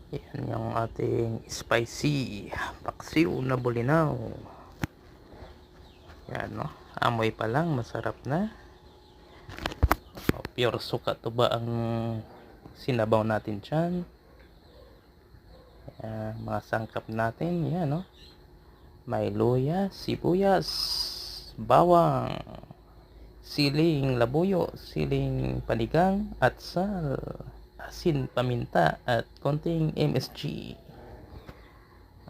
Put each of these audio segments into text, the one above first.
Yan yung ating spicy paksiw na bulinaw. Yan, no? Amoy pa lang masarap na. Pure suka to ba ang sinabaw natin dyan. Mga sangkap natin, yan, no? May luya, sibuyas, bawang, siling labuyo, siling panigang at sal, asin, paminta at konting MSG.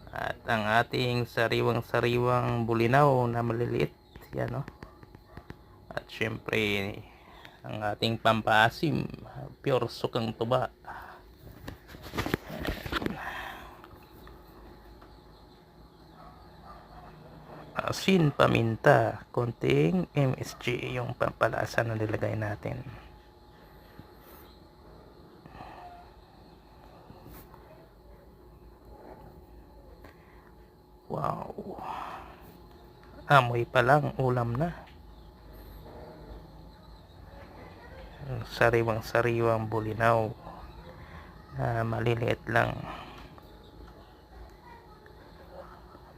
At ang ating sariwang bulinaw na maliliit, yan, no? At syempre ang ating pampaasim, pure sukang tuba. Asin, paminta, konting MSG yung pampalasa na nilagay natin. Wow, amoy pa lang ulam na. Sariwang bulinaw na maliliit lang.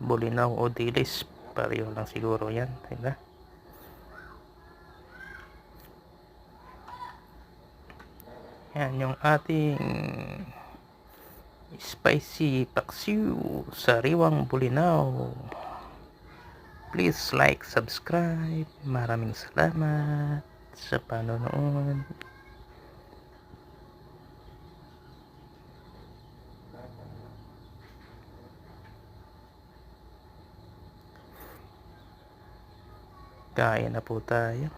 Bulinaw o dilis, pareho lang siguro yan, diba? Yan yung ating spicy paksiw, sariwang bulinaw. Please like, subscribe. Maraming salamat sa panonood. Kain na po tayo.